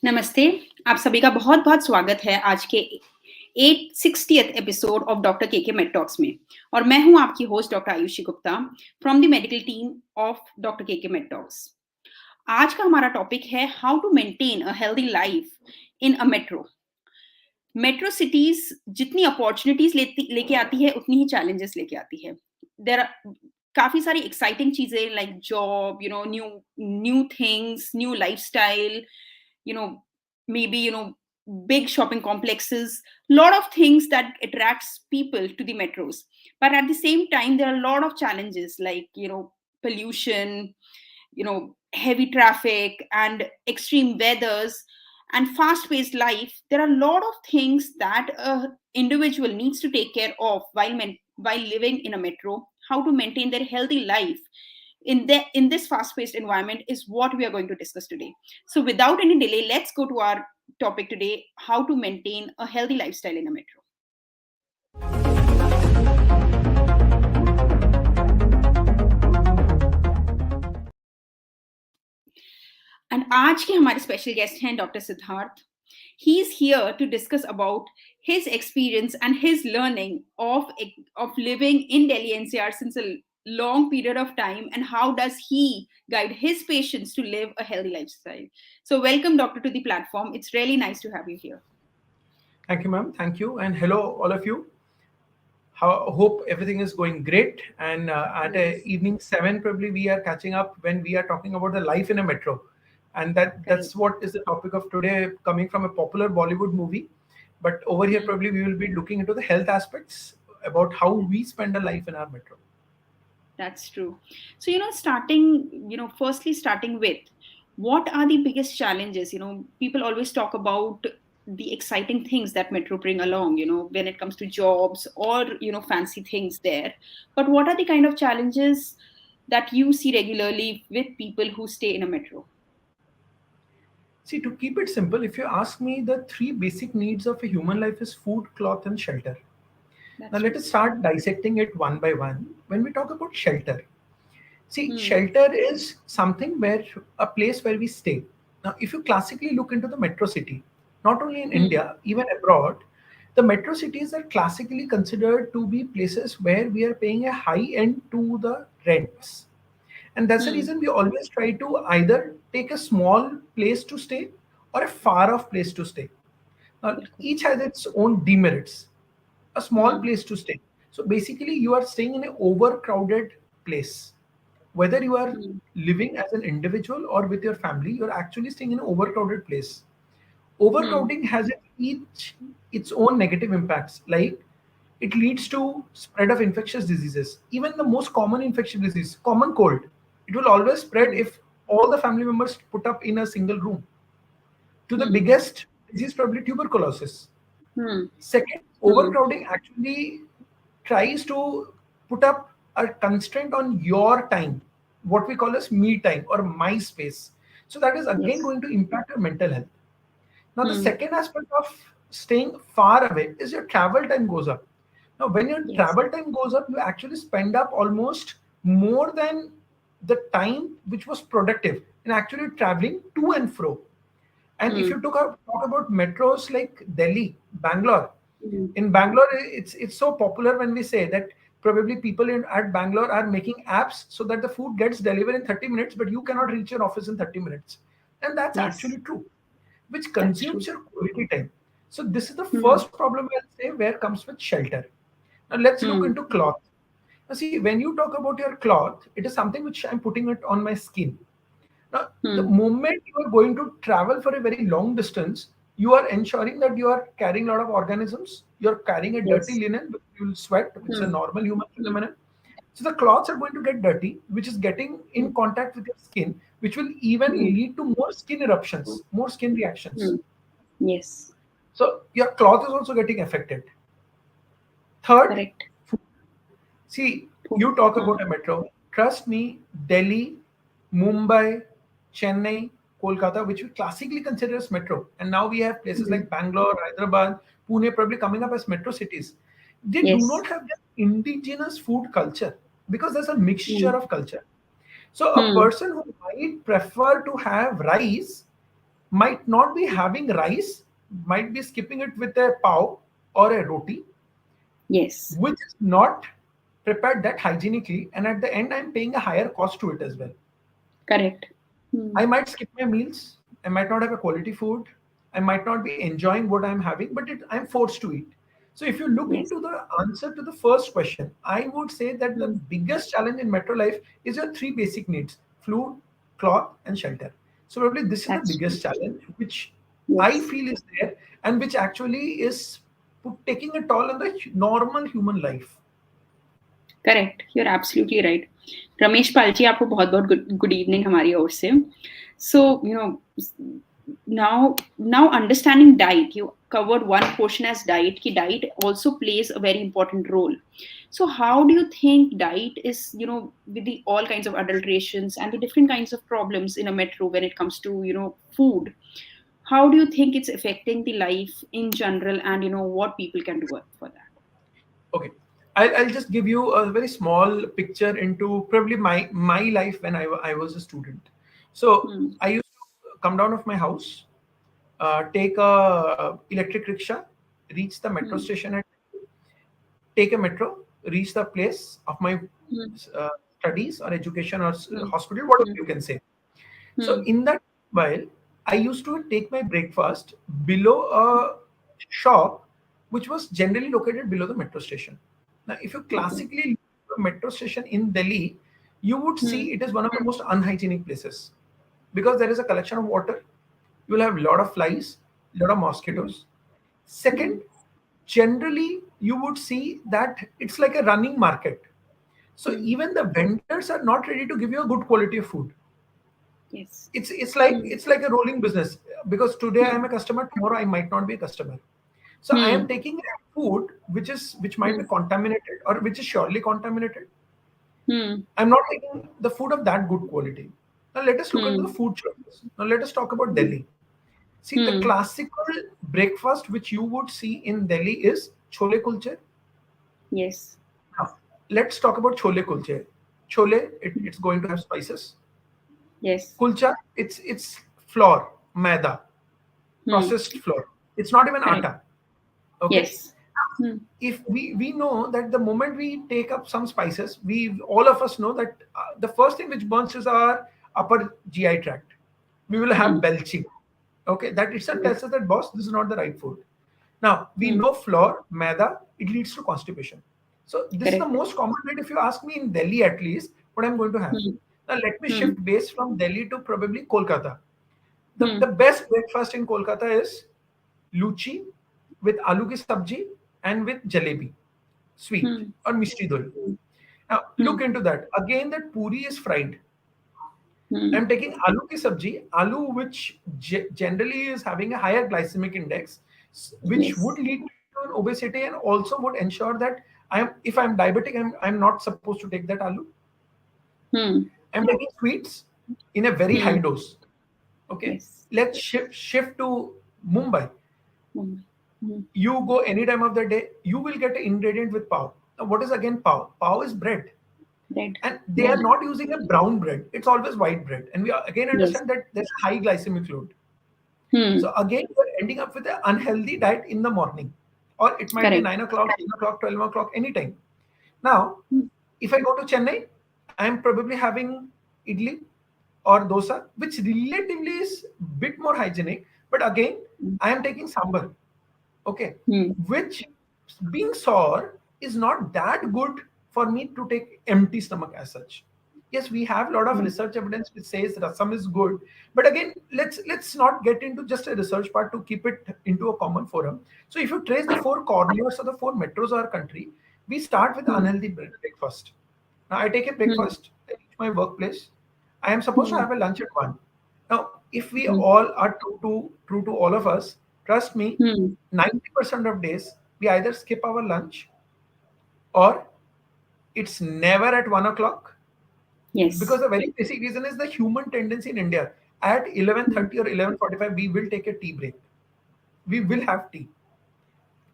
नमस्ते, आप सभी का बहुत-बहुत स्वागत है आज के 860th episode of doctor K med talks में। और मैं हूं आपकी host doctor Ayushi Gupta from the medical team of doctor K med talks. आज का हमारा टॉपिक है how to maintain a healthy life in a metro. Metro cities जितनी अपॉर्चुनिटीज लेके आती है उतनी ही चैलेंजेस लेके आती है। देयर काफी सारी एक्साइटिंग चीजें like job, new new things, new lifestyle, you know maybe big shopping complexes, lot of things that attracts people to the metros. But at the same time there are a lot of challenges like pollution, heavy traffic and extreme weathers and fast paced life. There are a lot of things that a individual needs to take care of while living in a metro. How to maintain their healthy life in this fast paced environment is what we are going to discuss today. So without any delay, let's go to our topic today: how to maintain a healthy lifestyle in a metro. And आज के हमारे special guest हैं doctor Siddharth. He is here to discuss about his experience and his learning of living in Delhi NCR since a long period of time, and how does he guide his patients to live a healthy lifestyle. So welcome, doctor, to the platform. It's really nice to have you here. Thank you, ma'am. Thank you. And hello, all of you. Hope everything is going great. And at evening 7, probably we are catching up when we are talking about the life in a metro. And that's what is the topic of today, coming from a popular Bollywood movie. But over here, probably we will be looking into the health aspects about how we spend a life in our metro. That's true. So, firstly starting with, what are the biggest challenges? People always talk about the exciting things that metro bring along, when it comes to jobs or, fancy things there. But what are the kind of challenges that you see regularly with people who stay in a metro? See, to keep it simple, if you ask me, the 3 basic needs of a human life is food, cloth, and shelter. Now, let us start dissecting it one by one. When we talk about shelter, see, shelter is something a place where we stay. Now, if you classically look into the metro city, not only in India, even abroad, the metro cities are classically considered to be places where we are paying a high end to the rents. And that's the reason we always try to either take a small place to stay or a far off place to stay. Now, each has its own demerits. A small place to stay. So basically, you are staying in an overcrowded place. Whether you are living as an individual or with your family, you're actually staying in an overcrowded place. Overcrowding has its own negative impacts, like it leads to spread of infectious diseases. Even the most common infectious disease, common cold, it will always spread if all the family members put up in a single room. To the biggest disease, probably tuberculosis. Second, overcrowding actually tries to put up a constraint on your time, what we call as me time or my space. So that is again going to impact your mental health. Now, the second aspect of staying far away is your travel time goes up. Now, when your travel time goes up, you actually spend up almost more than the time which was productive in actually traveling to and fro. And if you talk about metros like Delhi, Bangalore, in Bangalore, it's so popular when we say that probably people at Bangalore are making apps so that the food gets delivered in 30 minutes, but you cannot reach your office in 30 minutes. And that's actually true, which consumes your quality time. So this is the first problem I'll say where comes with shelter. Now let's look into cloth. Now see, when you talk about your cloth, it is something which I'm putting it on my skin. Now, the moment you are going to travel for a very long distance, you are ensuring that you are carrying a lot of organisms. You are carrying a dirty linen, which you will sweat, which is a normal human phenomenon. So the cloths are going to get dirty, which is getting in contact with your skin, which will even lead to more skin eruptions, more skin reactions. Yes. So your cloth is also getting affected. Third, Correct. food. See, Food. you talk about a metro. Trust me, Delhi, Mumbai, Chennai, Kolkata, which we classically consider as metro, and now we have places Mm. like Bangalore, Hyderabad, Pune probably coming up as metro cities. They do Yes. not have that indigenous food culture because there's a mixture Mm. of culture. So a Hmm. person who might prefer to have rice might not be having rice, might be skipping it with a pav or a roti, Yes. which is not prepared that hygienically, and at the end I'm paying a higher cost to it as well. Correct. Hmm. I might skip my meals, I might not have a quality food, I might not be enjoying what I'm having, but I'm forced to eat. So if you look Yes. into the answer to the first question, I would say that the Hmm. biggest challenge in metro life is your three basic needs: food, cloth, and shelter. So probably this is the That's true. biggest challenge which I Yes. feel is there, and which actually is taking a toll on the normal human life. Correct, you are absolutely right. Ramesh Pal ji, आपको बहुत बहुत good evening हमारी ओर से। So you know, now now understanding diet, you covered one portion as diet, ki diet also plays a very important role. So how do you think diet is, with the all kinds of adulterations and the different kinds of problems in a metro when it comes to, food, how do you think it's affecting the life in general, and what people can do for that? Okay, I'll just give you a very small picture into probably my life when I was a student. So Hmm. I used to come down of my house, take a electric rickshaw, reach the metro Hmm. station, and take a metro, reach the place of my Hmm. uh, studies or education or Hmm. hospital, whatever Hmm. you can say. So Hmm. in that while, I used to take my breakfast below a shop which was generally located below the metro station. Now, if you Okay. classically look at a metro station in Delhi, you would Hmm. see it is one of the most unhygienic places because there is a collection of water. You will have a lot of flies, a lot of Hmm. mosquitoes. Second, Hmm. generally you would see that it's like a running market. So Hmm. even the vendors are not ready to give you a good quality of food. Yes. It's Hmm. like a rolling business because today I am Hmm. a customer, tomorrow I might not be a customer. So I am Hmm. taking a food which might be Hmm. contaminated or which is surely contaminated. Hmm. I'm not taking the food of that good quality. Now let us look into the Hmm. food choices. Now let us talk about Delhi. See, the Hmm. classical breakfast which you would see in Delhi is chole kulche. Yes. Now, let's talk about chole kulche. Chole, it's going to have spices. Yes. Kulcha, it's flour, maida, Hmm. processed flour. It's not even Correct. atta. Okay. Yes. Hmm. If we know that the moment we take up some spices, we all of us know that the first thing which burns is our upper GI tract. We will have Hmm. belching. Okay, that itself Yes. tells us that boss, this is not the right food. Now we Hmm. know flour, maida, it leads to constipation. So this is the Correct. most common diet if you ask me in Delhi at least what I'm going to have. Hmm. Now let me Hmm. shift base from Delhi to probably Kolkata. The Hmm. best breakfast in Kolkata is luchi with aloo ki sabji and with jalebi, sweet Hmm. or mishti doi. Hmm. Now Hmm. look into that. Again, that puri is fried. Hmm. I'm taking aloo ki sabji, aloo which generally is having a higher glycemic index, which Yes. would lead to an obesity and also would ensure that if I'm diabetic, I'm not supposed to take that aloo. Hmm. I'm taking sweets in a very high Hmm. dose. Okay, Yes. let's shift to Mumbai. Hmm. Hmm. You go any time of the day, you will get an ingredient with pav. Now, what is again pav? Pav is bread, Bread. and they Yeah. are not using a brown bread. It's always white bread, and we again Yes. understand that there's high glycemic load. Hmm. So again, you're ending up with an unhealthy diet in the morning, or it might be Correct. 9 o'clock, 10 o'clock, 12 o'clock, anytime. Now, Hmm. if I go to Chennai, I'm probably having idli or dosa, which relatively is bit more hygienic. But again, I am taking sambar, okay, Hmm. which being sour is not that good for me to take empty stomach as such. Yes, we have a lot of Hmm. research evidence which says rasam is good, but again, let's not get into just a research part to keep it into a common forum. So if you trace the four corners of the four metros of our country, we start with Hmm. unhealthy breakfast. Now I take a Hmm. breakfast, I reach my workplace, I am supposed to Hmm. have a lunch at 1. Now, if we Hmm. all are true to all of us, trust me, Hmm. 90% of days we either skip our lunch or it's never at 1 o'clock. Because Yes. the very basic reason is the human tendency in India. At 11:30 or 11:45, we will take a tea break. We will have tea.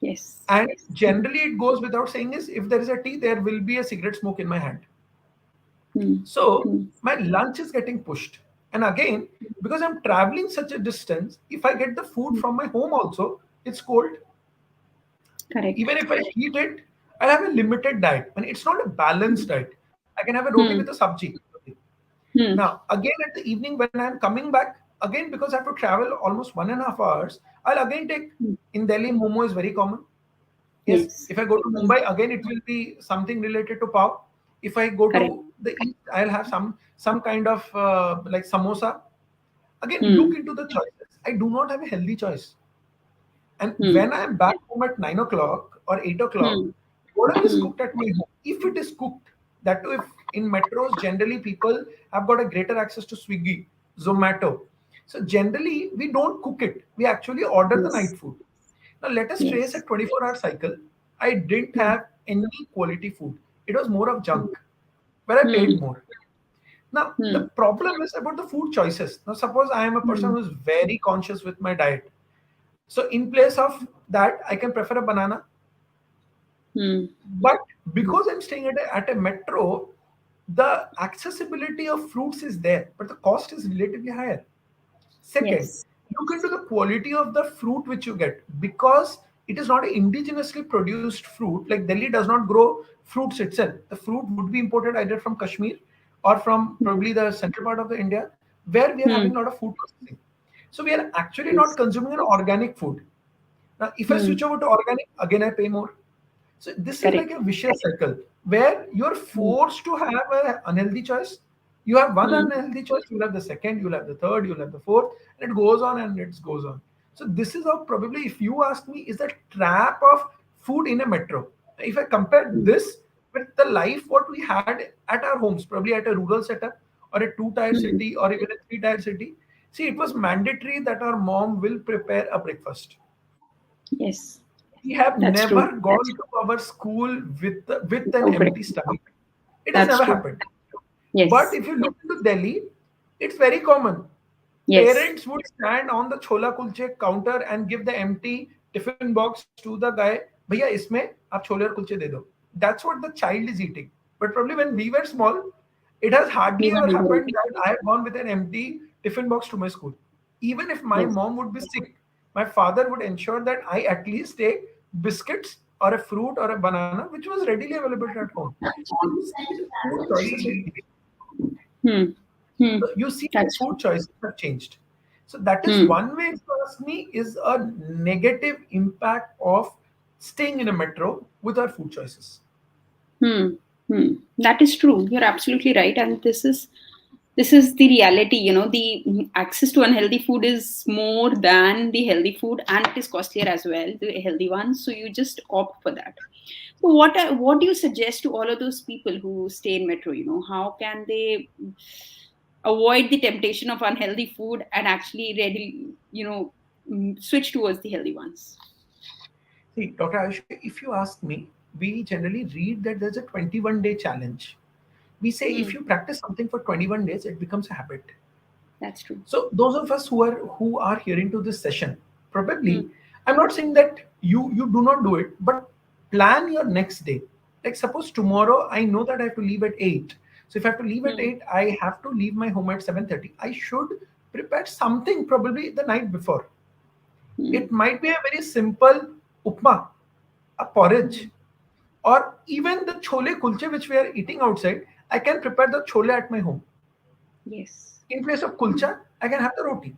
Yes. And generally, it goes without saying is if there is a tea, there will be a cigarette smoke in my hand. Hmm. So Hmm. my lunch is getting pushed. And again, because I'm traveling such a distance, if I get the food from my home also, it's cold. Correct. Even if I heat it, I'll have a limited diet. And it's not a balanced diet. I can have a roti Hmm. with a sabji. Hmm. Now, again at the evening when I'm coming back, again because I have to travel almost 1.5 hours, I'll again take Hmm. in Delhi, momo is very common. Yes, Yes. if I go to Mumbai, again it will be something related to pav. If I go Correct. to the east, I'll have some kind of like samosa. Again, look Hmm. into the choices. I do not have a healthy choice. And Hmm. when I'm back home at 9 o'clock or 8 o'clock, Hmm. whatever is Hmm. cooked at my home, if it is cooked, that too, if in metros, generally people have got a greater access to Swiggy, Zomato. So generally, we don't cook it. We actually order the Yes. night food. Now, let us trace a Yes. 24-hour cycle. I didn't Hmm. have any quality food. It was more of Hmm. junk, but I paid Hmm. more. Now, the Hmm. problem is about the food choices. Now, suppose I am a person Hmm. who is very conscious with my diet. So, in place of that, I can prefer a banana. Hmm. But because I'm staying at a metro, the accessibility of fruits is there, but the cost is relatively higher. Second, Yes. look into the quality of the fruit which you get because it is not an indigenously produced fruit. Like Delhi does not grow fruits itself. The fruit would be imported either from Kashmir or from Hmm. probably the central part of the India where we are Hmm. having a lot of food processing. So we are actually not Yes. consuming an organic food. Now, if I Hmm. switch over to organic, again I pay more. So this is like Correct. a vicious cycle where you're Hmm. forced to have an unhealthy choice. You have one Hmm. unhealthy choice, you'll have the second, you'll have the third, you'll have the fourth, and it goes on and it goes on. So this is how probably, if you ask me, is the trap of food in a metro. If I compare Hmm. this with the life what we had at our homes, probably at a rural setup or a two-tier Hmm. city or even a three-tier city, see, it was mandatory that our mom will prepare a breakfast. Yes. We have That's true. never gone to our school with an Oh, great. empty stomach. It has That's never true. happened. But Yes. if you look into Delhi, it's very common. Yes. Parents would stand on the chola kulche counter and give the empty tiffin box to the guy. Bhaiya, isme aap chole aur kulche de do. That's what the child is eating. But probably when we were small, it has hardly We ever weren't happened great. that I have gone with an empty tiffin box to my school. Even if my Yes. mom would be sick, my father would ensure that I at least take biscuits or a fruit or a banana, which was readily available at home. So you see the food choices have changed. Hmm. Hmm. So you see the That's food true. choices have changed. So that is Hmm. one way, if you ask me, is a negative impact of staying in a metro with our food choices. Hmm. Hmm. That is true. You're absolutely right. And this is the reality. The access to unhealthy food is more than the healthy food, and it is costlier as well, the healthy ones. So you just opt for that. So what do you suggest to all of those people who stay in metro? How can they avoid the temptation of unhealthy food and actually ready, switch towards the healthy ones? See, Dr. Ayush, if you ask me, we generally read that there's a 21-day challenge. We say if Hmm. you practice something for 21 days, it becomes a habit. That's true. So those of us who are hearing to this session, Hmm. probably, I'm not saying that you do not do it, but plan your next day. Like suppose tomorrow I know that I have to leave at 8. So if I have to leave at Hmm. 8, I have to leave my home at 7:30. I should prepare something probably the night before. Hmm. It might be a very simple upma, a porridge, or even the chole kulche which we are eating outside. I can prepare the chole at my home. Yes. In place of kulcha, I can have the roti.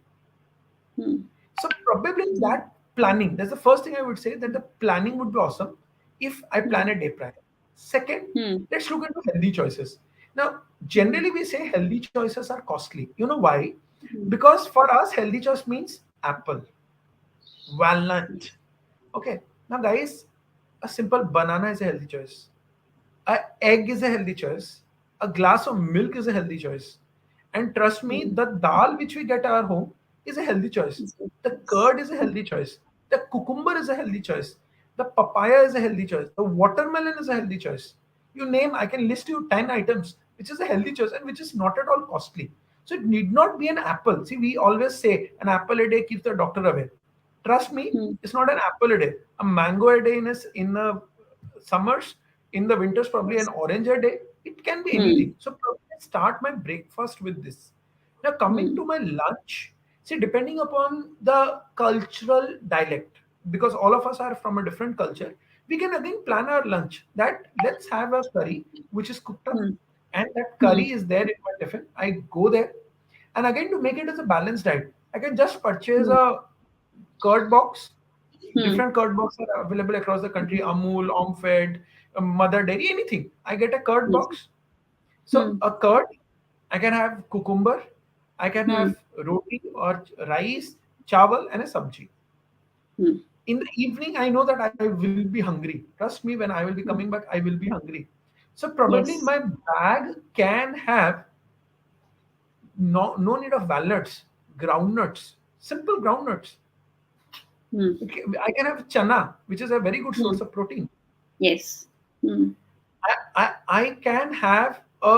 Hmm. So probably that planning, that's the first thing I would say that the planning would be awesome if I Hmm. plan a day prior. Second, Hmm. let's look into healthy choices. Now, generally we say healthy choices are costly. You know why? Hmm. Because for us, healthy choice means apple, walnut. Okay. Now, guys, a simple banana is a healthy choice. A egg is a healthy choice. A glass of milk is a healthy choice. And trust me, Hmm. the dal which we get at our home is a healthy choice. The Yes. curd is a healthy choice. The cucumber is a healthy choice. The papaya is a healthy choice. The watermelon is a healthy choice. You name, I can list you 10 items, which is a healthy choice and which is not at all costly. So it need not be an apple. See, we always say an apple a day keeps the doctor away. Trust me, Hmm. it's not an apple a day. A mango a day in the summers, in the winters, probably an Yes. orange a day. It can be Hmm. anything. So probably I start my breakfast with this. Now, coming Hmm. to my lunch, see, depending upon the cultural dialect, because all of us are from a different culture, we can again plan our lunch that let's have a curry which is cooked up, Hmm. and that Hmm. curry is there in my tiffin. I go there, and again to make it as a balanced diet, I can just purchase Hmm. a curd box. Hmm. Different curd boxes are available across the country: Amul, Omfed, Mother Dairy, anything. I get a curd Yes. box. So Hmm. a curd, I can have cucumber, I can Hmm. have roti or rice, chawal, and a sabji. Hmm. In the evening, I know that I will be hungry. Trust me, when I will be coming Hmm. back, I will be hungry. So probably Yes. my bag can have no need of walnuts, groundnuts, simple groundnuts. Hmm. Okay, I can have chana, which is a very good Hmm. source of protein. Yes. Hmm. I can have a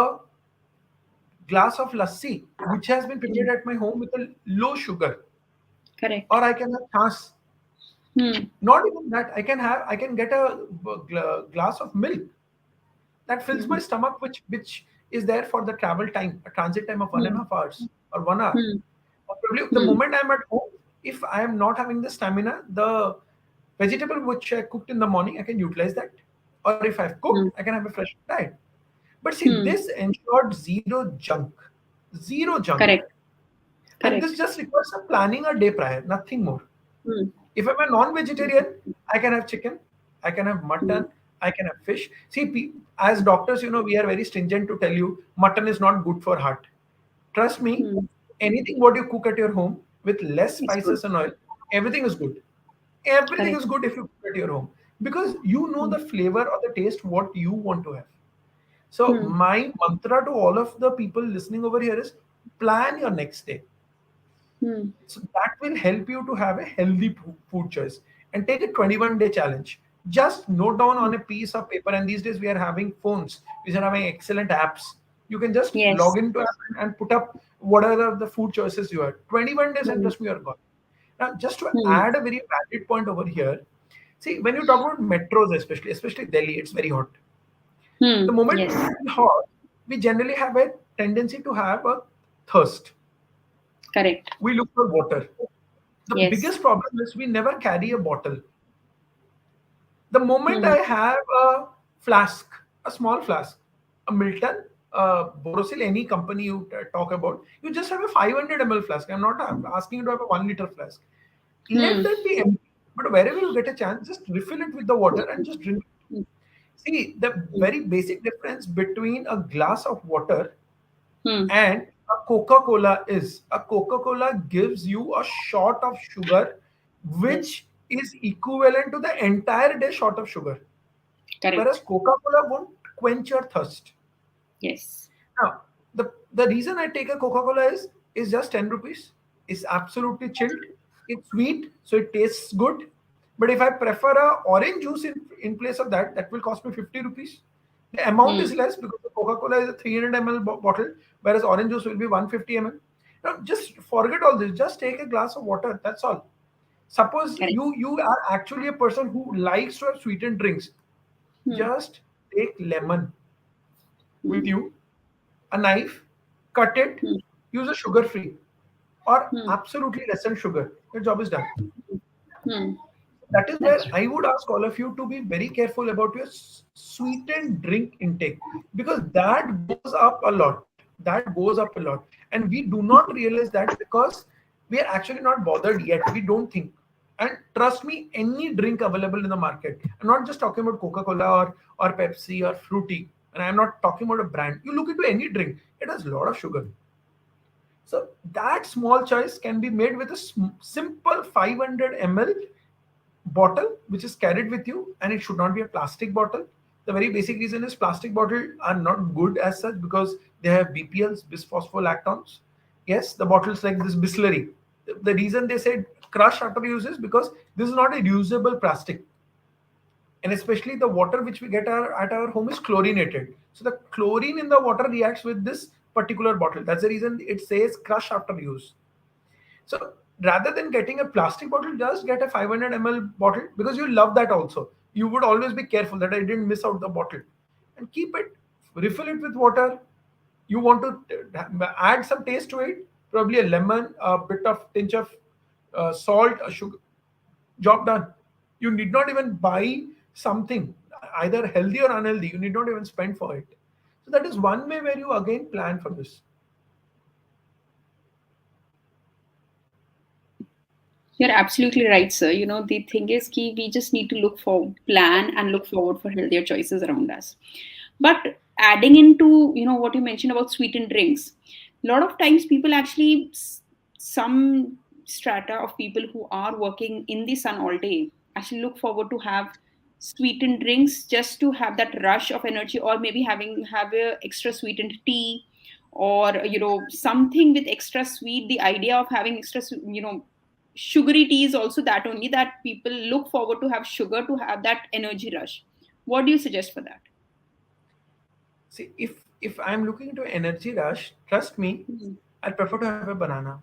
glass of lassi, which has been Hmm. prepared at my home with a low sugar, Correct. or I can have chas. Hmm. Not even that, I can get a glass of milk that fills Hmm. my stomach, which is there for the travel time, a transit time of one and Hmm. a half hours or 1 hour. Hmm. Or probably the Hmm. moment I'm at home, if I am not having the stamina, the vegetable which I cooked in the morning, I can utilize that. Or if I've cooked, Hmm. I can have a fresh diet. But see, Hmm. this ensured zero junk. Zero junk. Correct. And this Correct. just requires a planning a day prior, nothing more. Hmm. If I'm a non-vegetarian, I can have chicken, I can have Hmm. mutton, I can have fish. See, as doctors, we are very stringent to tell you mutton is not good for heart. Trust me, Hmm. anything what you cook at your home with less It's good. spices and oil, everything is good. Everything is Correct. good if you cook at your home because you know Hmm. the flavor or the taste what you want to have. So Hmm. my mantra to all of the people listening over here is plan your next day. Hmm. So that will help you to have a healthy food choice and take a 21-day challenge. Just note down on a piece of paper. And these days we are having phones, we are having excellent apps. You can just Yes. log into app and put up whatever the food choices you have. 21 days and Hmm. trust me, you're gone. Now, just to Hmm. add a very valid point over here, see, when you talk about metros, especially Delhi, it's very hot. Hmm. The moment Yes. it's hot, we generally have a tendency to have a thirst. Correct. We look for water. The Yes. biggest problem is we never carry a bottle. The moment Hmm. I have a flask, a small flask, a Milton, Borosil, any company you talk about, you just have a 500 ml flask. I'm not asking you to have a 1 liter flask. Let Hmm. that be empty. But wherever you get a chance, just refill it with the water and just drink. Hmm. See, the Hmm. very basic difference between a glass of water Hmm. and a Coca-Cola is a Coca-Cola gives you a shot of sugar, Yes. which is equivalent to the entire day shot of sugar. Whereas Correct. Coca-Cola won't quench your thirst. Yes. Now, the reason I take a Coca-Cola is just 10 rupees. It's absolutely chilled. It's sweet, so it tastes good. But if I prefer a orange juice in place of that, that will cost me 50 rupees. The amount Hmm. is less because the Coca-Cola is a 300 ml bottle, whereas orange juice will be 150 ml. Now, just forget all this. Just take a glass of water. That's all. Suppose Correct. you are actually a person who likes to have sweetened drinks. Hmm. Just take lemon with Hmm. you, a knife, cut it, Hmm. use a sugar free or Hmm. absolutely less than sugar. Your job is done. Hmm. That is That's where true. I would ask all of you to be very careful about your sweetened drink intake because that goes up a lot. That goes up a lot. And we do not realize that because we are actually not bothered yet. We don't think. And trust me, any drink available in the market, I'm not just talking about Coca-Cola or Pepsi or Fruity, and I'm not talking about a brand. You look into any drink, it has a lot of sugar. So that small choice can be made with a simple 500 ml bottle which is carried with you, and it should not be a plastic bottle. The very basic reason is plastic bottles are not good as such because they have BPLs, bisphospholactones. Yes, the bottles like this Bisleri. The reason they said crush after use is because this is not a reusable plastic. and especially the water which we get at our home is chlorinated. So the chlorine in the water reacts with this particular bottle. That's the reason it says crush after use. So rather than getting a plastic bottle, just get a 500 ml bottle, because you love that also. You would always be careful that I didn't miss out the bottle, and keep it, refill it with water. You want to add some taste to it, probably a lemon, a bit of tinge of salt, a sugar. Job done. You need not even buy something either healthy or unhealthy. You need not even spend for it. So that is one way where you again plan for this. You're absolutely right, sir. The thing is key, we just need to plan and look forward for healthier choices around us. But adding into, what you mentioned about sweetened drinks, a lot of times people actually, some strata of people who are working in the sun all day actually look forward to have sweetened drinks just to have that rush of energy, or maybe have a extra sweetened tea, or something with extra sweet. The idea of having extra sugary tea is also that only, that people look forward to have sugar to have that energy rush. What do you suggest for that? See, if I'm looking into energy rush, trust me, Hmm. I prefer to have a banana,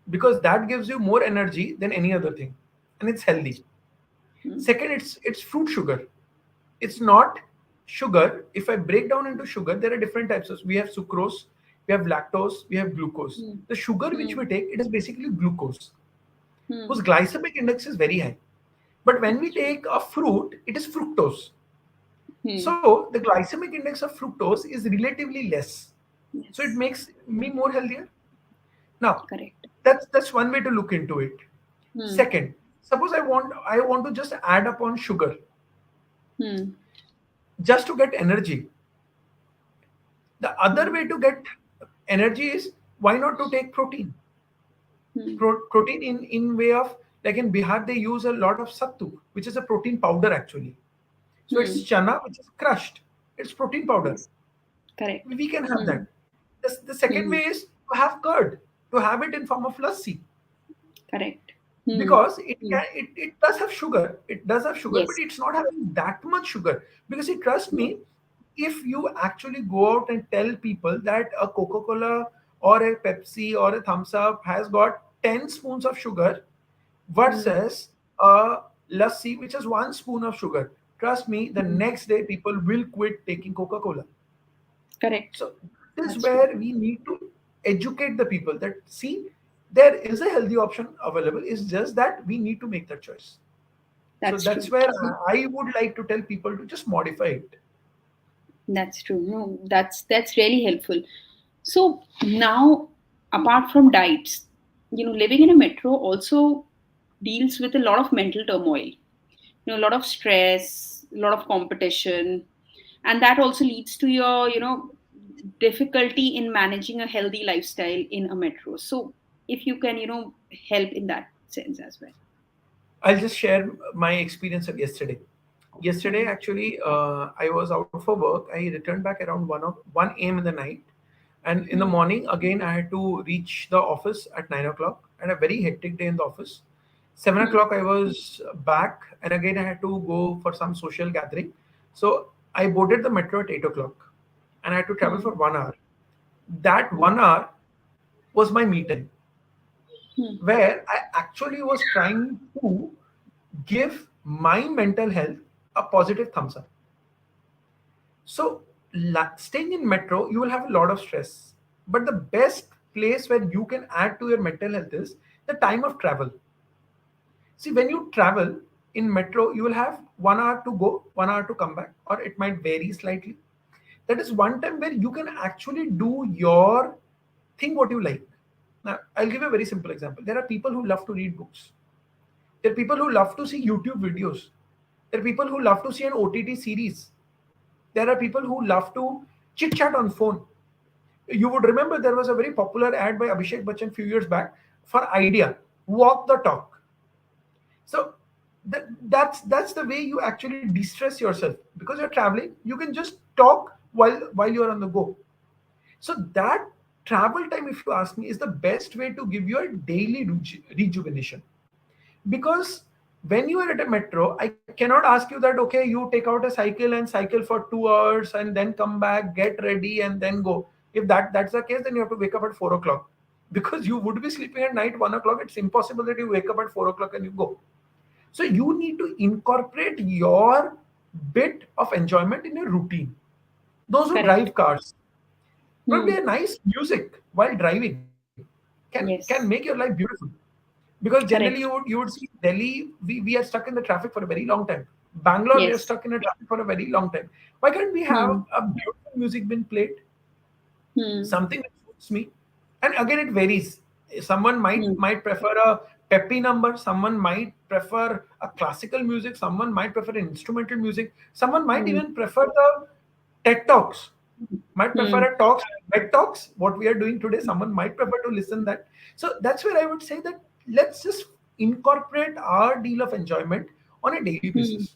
because that gives you more energy than any other thing, and it's healthy. Hmm. Second, it's fruit sugar. It's not sugar. If I break down into sugar, there are different types of. We have sucrose, we have lactose, we have glucose. Hmm. The sugar which Hmm. we take, it is basically glucose, Hmm. whose glycemic index is very high. But when we True. take a fruit, it is fructose. Hmm. So the glycemic index of fructose is relatively less. So it Yes. makes me more healthier. Now, Correct. that's one way to look into it. Hmm. Second, suppose I want to just add up on sugar Hmm. just to get energy. The other Hmm. way to get energy is, why not to take protein? Hmm. Protein in way of, like in Bihar they use a lot of sattu, which is a protein powder actually. So it's Hmm. chana which is crushed. It's protein powder. Yes. Correct. We can have Hmm. that. The second Hmm. way is to have curd, to have it in form of lassi, Correct. Hmm. because Hmm. it does have sugar. It does have sugar, but Yes. it's not having that much sugar. Because see, trust Yes. me, if you actually go out and tell people that a Coca-Cola or a Pepsi or a Thumbs Up has got 10 spoons of sugar Hmm. versus a lassi which has 1 spoon of sugar, trust me, the Hmm. next day people will quit taking Coca-Cola. Correct. So this is That's true. where we need to educate the people that, see, there is a healthy option available. It's just that we need to make that choice. So That's that's true. where I would like to tell people to just modify it. That's true. No, that's really helpful. So now, apart from diets, living in a metro also deals with a lot of mental turmoil. A lot of stress, a lot of competition, and that also leads to your, difficulty in managing a healthy lifestyle in a metro. So if you can, help in that sense as well. I'll just share my experience of yesterday. Yesterday, Hmm. actually, I was out for work. I returned back around 1 a.m. in the night, and in the Hmm. morning again I had to reach the office at 9 o'clock. And a very hectic day in the office. Seven Hmm. o'clock I was back, and again I had to go for some social gathering. So I boarded the metro at 8 o'clock, and I had to travel Hmm. for 1 hour. That 1 hour was my me time, Hmm. where I actually was trying to give my mental health a positive thumbs up. So, staying in metro, you will have a lot of stress. But the best place where you can add to your mental health is the time of travel. See, when you travel in metro, you will have 1 hour to go, 1 hour to come back, or it might vary slightly. That is one time where you can actually do your thing what you like. Now, I'll give you a very simple example. There are people who love to read books. There are people who love to see YouTube videos. There are people who love to see an OTT series. There are people who love to chit chat on phone. You would remember there was a very popular ad by Abhishek Bachchan few years back for Idea, walk the talk. So that's the way you actually de-stress yourself, because you're traveling. You can just talk while you're on the go. So that travel time, if you ask me, is the best way to give you a daily rejuvenation, because When you are at a metro, I cannot ask you that, okay, you take out a cycle and cycle for 2 hours and then come back, get ready, and then go. If that's the case, then you have to wake up at 4 o'clock because you would be sleeping at night 1 o'clock. It's impossible that you wake up at 4 o'clock and you go. So you need to incorporate your bit of enjoyment in your routine. Those who Correct. drive cars, probably Hmm. a nice music while driving can make your Yes. life beautiful. Because generally Correct. you would see Delhi, we are stuck in the traffic for a very long time. Bangalore, we are Yes. stuck in a traffic for a very long time. Why can't we have Hmm. a beautiful music being played? Hmm. Something that suits me. And again, it varies. Someone Hmm. might prefer a peppy number, someone might prefer a classical music, someone might prefer instrumental music, someone might Hmm. even prefer the TED Talks, might Hmm. prefer a talks, TED Talks, what we are doing today, someone might prefer to listen that. So that's where I would say that let's just incorporate our deal of enjoyment on a daily Hmm. basis.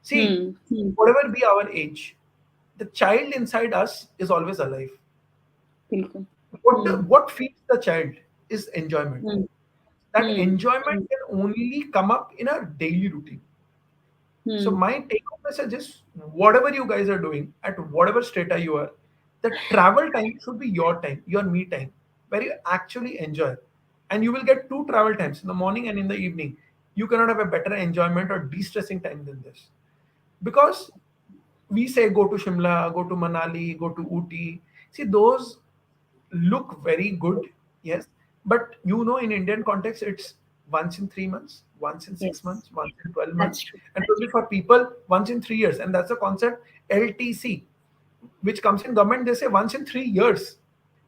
See, Hmm. Hmm. whatever be our age, the child inside us is always alive. बिल्कुल. Hmm. What feeds the child is enjoyment. Hmm. That Hmm. enjoyment Hmm. can only come up in a daily routine. So Hmm. my take home message is whatever you guys are doing at whatever strata you are, the travel time should be your time, your me time, where you actually enjoy. And you will get two travel times in the morning and in the evening. You cannot have a better enjoyment or de-stressing time than this. Because we say go to Shimla, go to Manali, go to Ooty. See, those look very good, yes. But in Indian context, it's once in 3 months, once in six Yes. months, once in 12 That's months, true. and probably for people, once in 3 years. And that's the concept LTC, which comes in government, they say once in 3 years.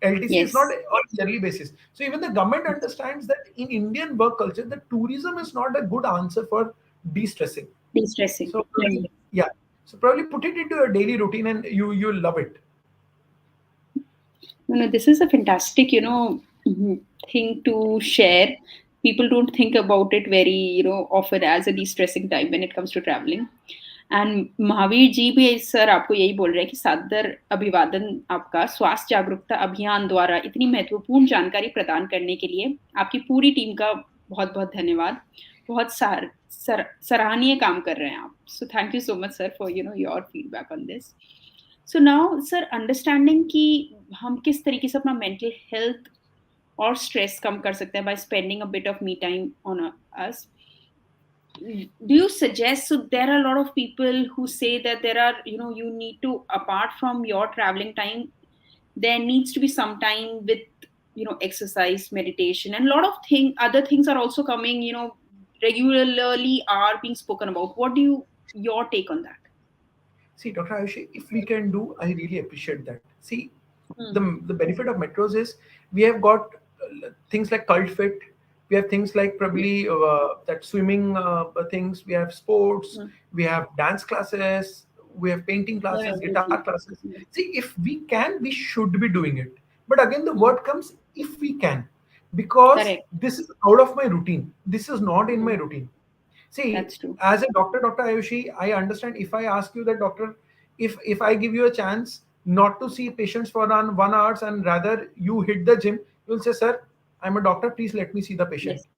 LTC is not Yes. on yearly basis. So even the government understands that in Indian work culture, the tourism is not a good answer for de-stressing. De-stressing. So Hmm. yeah. So probably put it into your daily routine and you'll love it. No, no, this is a fantastic, thing to share. People don't think about it very, often as a de-stressing time when it comes to traveling. And Mahavir ji भी sir आपको यही बोल रहे हैं कि सादर अभिवादन आपका स्वास्थ्य जागरूकता अभियान द्वारा इतनी महत्वपूर्ण जानकारी प्रदान करने के लिए आपकी पूरी टीम का बहुत बहुत धन्यवाद बहुत सराहनीय काम कर रहे हैं आप so thank you so much sir for your feedback on this so now sir understanding कि हम किस तरीके से अपना मेंटल हेल्थ और स्ट्रेस कम कर सकते हैं by spending a bit of me time on us do you suggest so there are a lot of people who say that there are you need to apart from your traveling time there needs to be some time with exercise meditation and a lot of other things are also coming regularly are being spoken about what do you your take on that See, Dr. Ayushi, if we can do, I really appreciate that. See, hmm. the benefit of metros is we have got things like Cult Fit, we have things like Yes. probably that swimming things, we have sports, Hmm. we have dance classes, we have painting No, classes, guitar everything. classes. Yes. See, if we can, we should be doing it. But again, the Hmm. word comes if we can, because Correct. this is out of my routine. This is not in my Hmm. routine. See, That's true. as a doctor, Dr. Ayushi, I understand if I ask you that, doctor, if I give you a chance not to see patients for 1 hour and rather you hit the gym, you'll say, sir, I'm a doctor, please let me see the patient. Yes.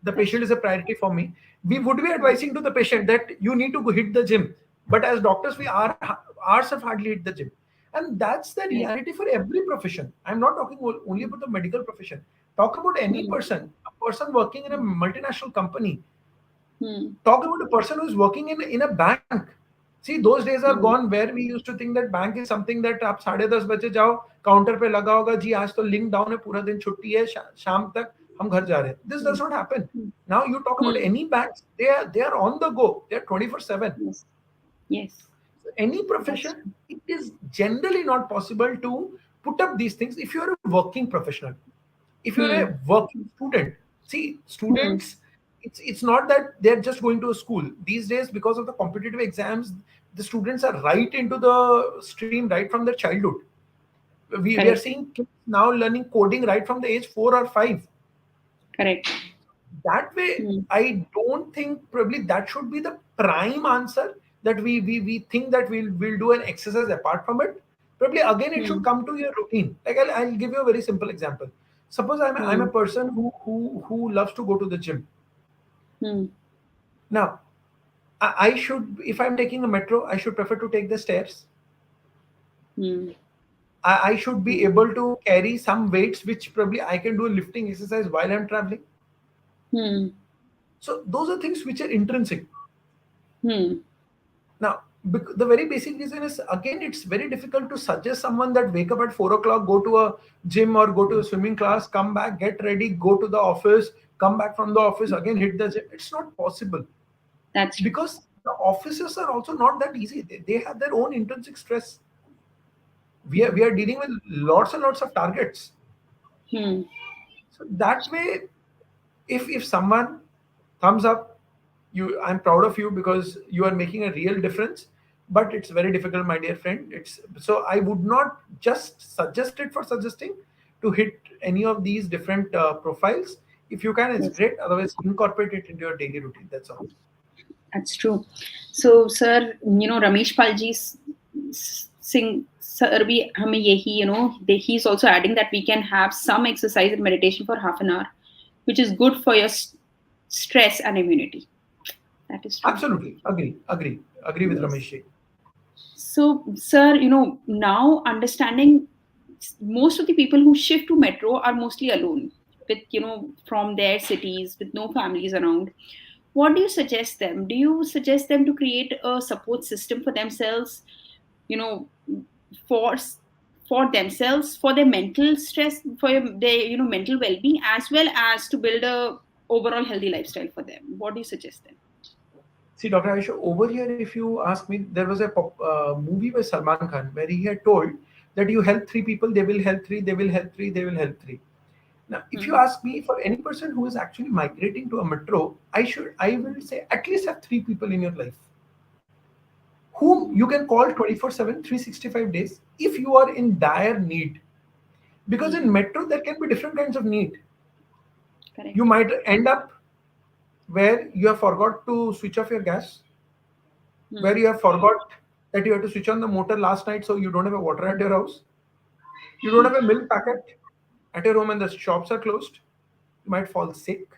The That's patient true. is a priority for me. We would be Hmm. advising to the patient that you need to go hit the gym. But as doctors, we are ourselves hardly hit the gym. And that's the Correct. reality for every profession. I'm not talking only about the medical profession. Talk about any Hmm. person, a person working in a multinational company, Hmm. talk about a person who's working in a bank. See, those days are Hmm. gone where we used to think that bank is something that आप 10:30 बजे जाओ counter पे लगा होगा जी आज तो link down है पूरा दिन छुट्टी है शाम तक हम घर जा रहे हैं. This Hmm. does not happen. Hmm. Now you talk about Hmm. any banks, they are on the go, they are 24/7. Yes. Yes. Any That's profession, true. it is generally not possible to put up these things if you're a working professional. If you're a Hmm. working student, see, Hmm. students, it's not that they're just going to a school these days. Because of the competitive exams, the students are right into the stream right from their childhood. We are Correct. seeing kids now learning coding right from the age 4 or 5. Correct. That way, Hmm. I don't think probably that should be the prime answer, that we think that we'll do an exercise apart from it. Probably again it should Hmm. come to your routine. Like I'll give you a very simple example. Suppose I'm a Hmm. person who loves to go to the gym. Hmm. Now, I should, if I'm taking a metro, I should prefer to take the stairs. Hmm. I should be able to carry some weights, which probably I can do a lifting exercise while I'm traveling. Hmm. So those are things which are intrinsic. Hmm. Now, the very basic reason is, again, it's very difficult to suggest someone that wake up at 4 o'clock, go to a gym or go to a swimming class, come back, get ready, go to the office, come back from the office, again hit the gym. It's not possible, That's true. because the offices are also not that easy. They have their own intrinsic stress. We are dealing with lots and lots of targets. Hmm. So that way, if someone thumbs up, I'm proud of you because you are making a real difference. But it's very difficult, my dear friend. It's so I would not just suggest it for suggesting to hit any of these different profiles. If you can, it's Yes. great. Otherwise, incorporate it into your daily routine. That's all. That's true. So, sir, Ramesh Palji Singh, sir, bhi hame yehi, he's also adding that we can have some exercise and meditation for half an hour, which is good for your stress and immunity. That is true. Absolutely, agree with Yes. Ramesh ji. So, sir, now understanding most of the people who shift to metro are mostly alone with, from their cities with no families around. What do you suggest them? Do you suggest them to create a support system for themselves, you know, for for themselves, for their mental stress, for their, mental well-being, as well as to build a overall healthy lifestyle for them? What do you suggest them? See, Dr. Aisha, over here, if you ask me, there was a movie by Salman Khan where he had told that you help three people, they will help three, they will help three, they will help three. Now, if you Hmm. ask me, for any person who is actually migrating to a metro, I will say at least have three people in your life whom you can call 24/7, 365 days if you are in dire need. Because Hmm. in metro, there can be different kinds of need. You Correct. might end up where you have forgot to switch off your gas, where Hmm. you have forgot that you have to switch on the motor last night so you don't have a water at your house. You don't have a milk packet at your home and the shops are closed. You might fall sick,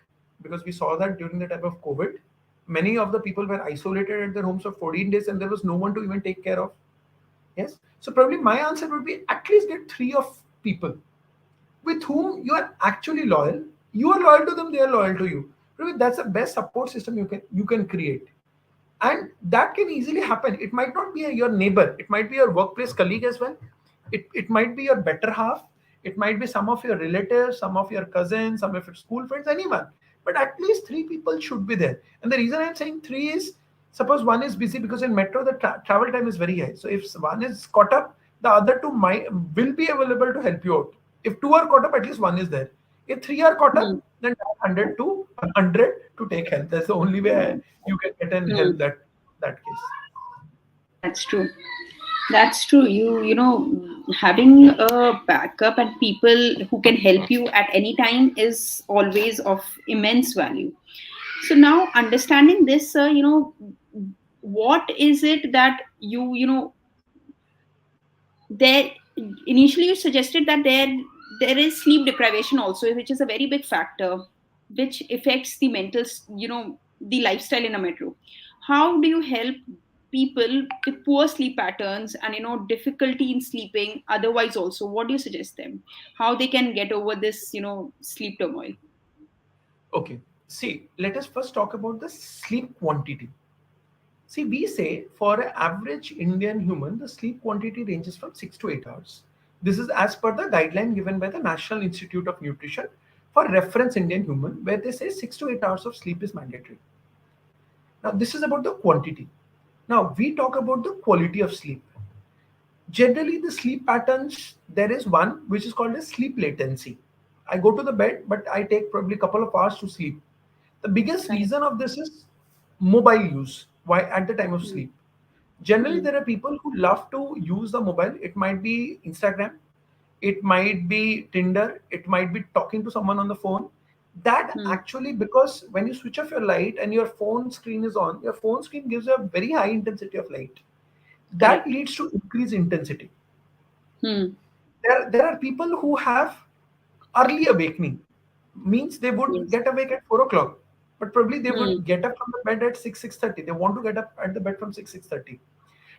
because we saw that during the time of COVID. Many of the people were isolated at their homes for 14 days and there was no one to even take care of. Yes. So probably my answer would be at least get three of people with whom you are actually loyal. You are loyal to them, they are loyal to you. Probably that's the best support system you can create. And that can easily happen. It might not be your neighbor, it might be your workplace colleague as well. It might be your better half, it might be some of your relatives, some of your cousins, some of your school friends, anyone. But at least three people should be there. And the reason I'm saying three is, suppose one is busy, because in metro the travel time is very high. So if one is caught up, the other two might will be available to help you out. If two are caught up, at least one is there. If three are caught Hmm. up, then 100 to 100 to take help. That's the only way you can get and Hmm. help that case. That's true. That's true. Having a backup and people who can help you at any time is always of immense value. So now understanding this, what is it that there initially you suggested that there is sleep deprivation also, which is a very big factor, which affects the mental, the lifestyle in a metro. How do you help people with poor sleep patterns and difficulty in sleeping otherwise also? What do you suggest them, how they can get over this sleep turmoil? Okay. See, let us first talk about the sleep quantity. See, we say for an average Indian human, the sleep quantity ranges from 6 to 8 hours. This is as per the guideline given by the National Institute of Nutrition for reference Indian human, where they say 6 to 8 hours of sleep is mandatory. Now, this is about the quantity. Now, we talk about the quality of sleep. Generally, the sleep patterns, there is one which is called as sleep latency. I go to the bed, but I take probably a couple of hours to sleep. The biggest Correct. reason of this is mobile use. Why at the time of Hmm. sleep? Generally, Hmm. there are people who love to use the mobile. It might be Instagram, it might be Tinder, it might be talking to someone on the phone. That Hmm. actually, because when you switch off your light and your phone screen is on, your phone screen gives you a very high intensity of light. That Correct. leads to increased intensity. Hmm. There are people who have early awakening, means they would Yes. get awake at 4 o'clock. but probably they Hmm. would get up from the bed at 6:30. They want to get up at the bed from 6:30.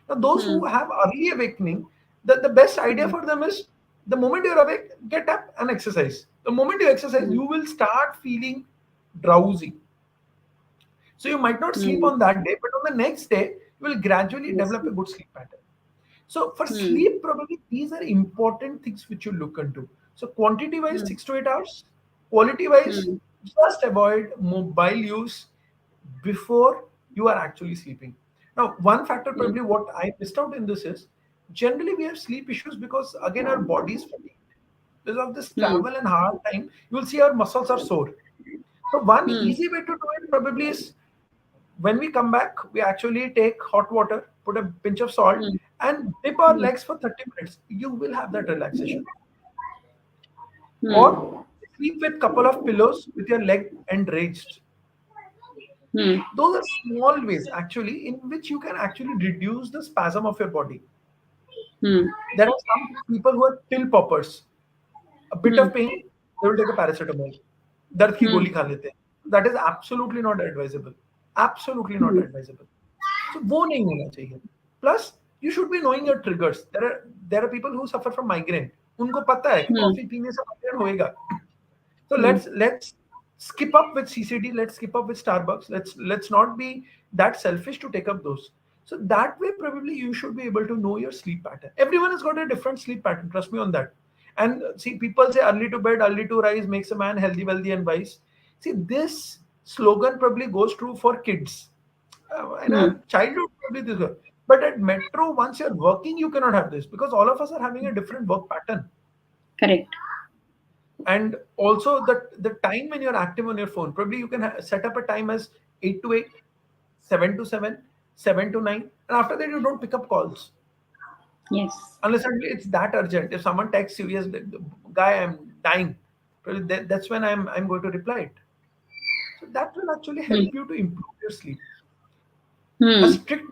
Now, those who Hmm. have early awakening, the best idea Hmm. for them is the moment you're awake, get up and exercise. The moment you exercise, Hmm. you will start feeling drowsy. So you might not sleep Hmm. on that day, but on the next day, you will gradually Yes. develop a good sleep pattern. So for Hmm. sleep, probably these are important things which you look into. So quantity wise, Hmm. 6 to 8 hours. Quality wise, Hmm. just avoid mobile use before you are actually sleeping. Now, one factor Hmm. probably what I missed out in this is generally we have sleep issues because again our body is fatigued. Because of this Hmm. travel and hard time, you will see our muscles are sore. So one Hmm. easy way to do it probably is when we come back, we actually take hot water, put a pinch of salt, Hmm. and dip our Hmm. legs for 30 minutes. You will have that relaxation. Or Hmm. sleep with couple of pillows with your leg end raised. Hmm. Those are small ways actually in which you can actually reduce the spasm of your body. Hmm. There are some people who are pill poppers. A bit Hmm. of pain, they will take a paracetamol. दर्द की Hmm. गोली खा लेते हैं. That is absolutely not advisable. Absolutely not Hmm. advisable. So वो नहीं होना चाहिए. Plus, you should be knowing your triggers. There are people who suffer from migraine. उनको पता है कि Hmm. कॉफी पीने से migraine होएगा. So Hmm. let's skip up with CCD. Let's skip up with Starbucks. Let's not be that selfish to take up those. So that way, probably you should be able to know your sleep pattern. Everyone has got a different sleep pattern. Trust me on that. And see, people say early to bed, early to rise makes a man healthy, wealthy, and wise. See, this slogan probably goes true for kids. In Hmm. our childhood, probably this way. But at metro, once you're working, you cannot have this because all of us are having a different work pattern. Correct. And also the time when you're active on your phone, probably you can set up a time as 8 to 8, 7 to 7, 7 to 9, and after that you don't pick up calls Yes. unless only it's that urgent. If someone texts you, yes, guy, I'm dying, probably that's when I'm going to reply it. So that will actually Hmm. help you to improve your sleep. A Hmm. strict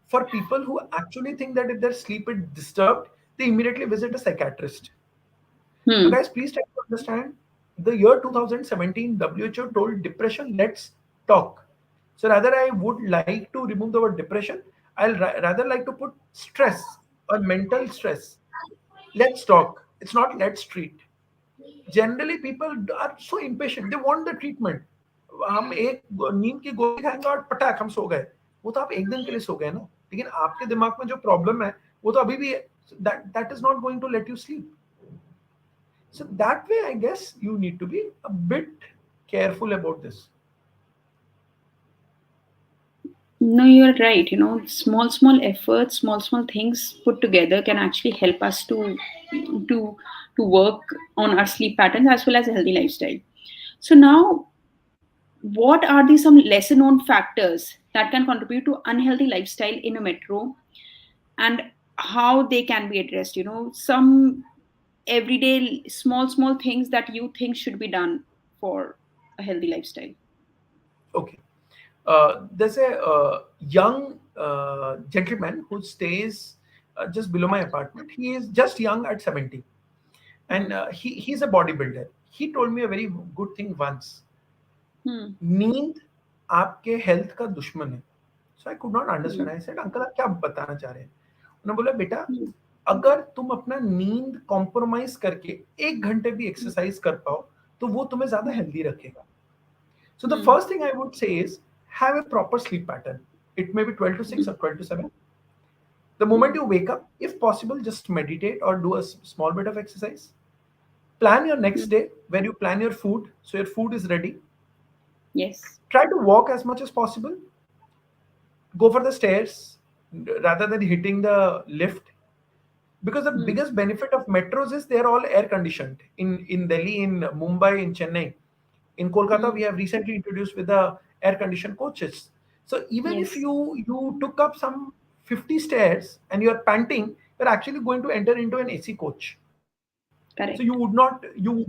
for people who actually think that if their sleep is disturbed, they immediately visit a psychiatrist. Now, Hmm. guys, please try to understand the year 2017, WHO told depression, let's talk. So, rather, I would like to remove the word depression. I'll rather like to put stress or mental stress. Let's talk. It's not let's treat. Generally, people are so impatient. They want the treatment. हम एक नींद की गोली खाएंगे और पटाख हम सो गए. वो तो आप एक दिन के लिए सो गए ना. लेकिन आपके दिमाग में जो प्रॉब्लम है वो तो अभी भी है. That is not going to let you sleep. So that way, I guess you need to be a bit careful about this. No, you're right. Small efforts, small things put together can actually help us to to work on our sleep patterns as well as a healthy lifestyle. So now, what are the some lesser known factors that can contribute to unhealthy lifestyle in a metro, and how they can be addressed? Some everyday small things that you think should be done for a healthy lifestyle. Okay. There's a young gentleman who stays just below my apartment. He is just young at 70, and Hmm. he's a bodybuilder. He told me a very good thing once. Hmm. नींद आपके health का दुश्मन है. So I could not Hmm. Understand. I said uncle आप क्या बताना चाह रहे हैं. उन्होंने बोला बेटा Hmm. अगर तुम अपना नींद कॉम्प्रोमाइज करके 1 घंटे भी Hmm. एक्सरसाइज कर पाओ तो वो तुम्हें ज्यादा Hmm. हेल्दी रखेगा. So the Hmm. first thing I would say is have a proper sleep pattern. It may be 12 to 6 Hmm. or 12 to 7. The Hmm. moment you wake up, if possible, just meditate or do a small bit of exercise. Plan your next Hmm. day where you plan your food so your food is ready. Yes. Try to walk as much as possible. Go for the stairs rather than hitting the lift. Because the Hmm. biggest benefit of metros is they're all air conditioned. In Delhi, in Mumbai, in Chennai, in Kolkata, Hmm. we have recently introduced with the air conditioned coaches. So even if Yes. you took up some 50 stairs and you're panting, you're actually going to enter into an AC coach. So Correct. you would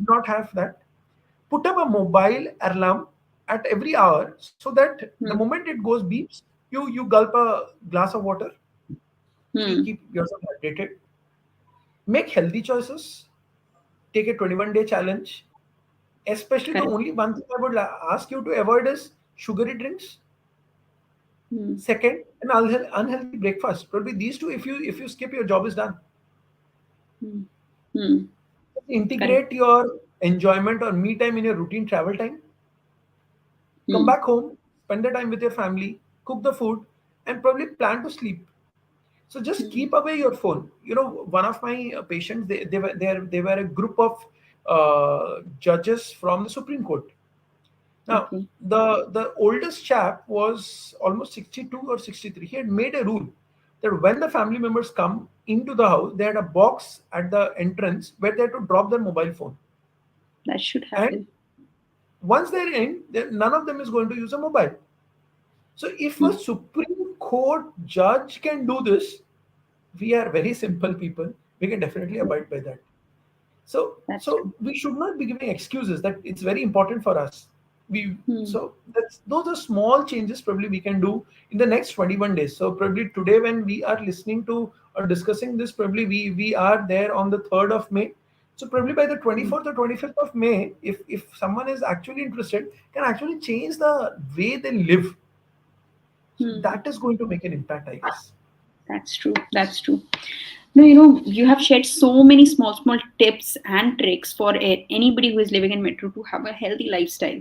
not have that. Put up a mobile alarm at every hour so that the Hmm. moment it goes beeps, you gulp a glass of water, Hmm. keep yourself hydrated. Make healthy choices. Take a 21-day challenge. Especially the Correct. only one thing I would ask you to avoid is sugary drinks. Hmm. Second, an unhealthy breakfast. Probably these two, if you skip, your job is done. Hmm. Hmm. Correct. Integrate your enjoyment or me time in your routine travel time. Come Hmm. back home, spend the time with your family, cook the food, and probably plan to sleep. So just Hmm. keep away your phone. One of my patients, they were a group of judges from the Supreme Court. Now, Okay. the oldest chap was almost 62 or 63. He had made a rule that when the family members come into the house, they had a box at the entrance where they had to drop their mobile phone. That should And happen. once they're in, none of them is going to use a mobile. So if a Hmm. Supreme Court judge can do this, we are very simple people. We can definitely abide by that. So That's so true. we should not be giving excuses that it's very important for us. We Hmm. so that's those are small changes probably we can do in the next 21 days. So probably today when we are listening to or discussing this, probably we are there on the 3rd of May. So probably by the Hmm. 24th or 25th of May, if someone is actually interested, can actually change the way they live. So Hmm. that is going to make an impact, I guess. That's true. That's true. No, you have shared so many small tips and tricks for anybody who is living in metro to have a healthy lifestyle.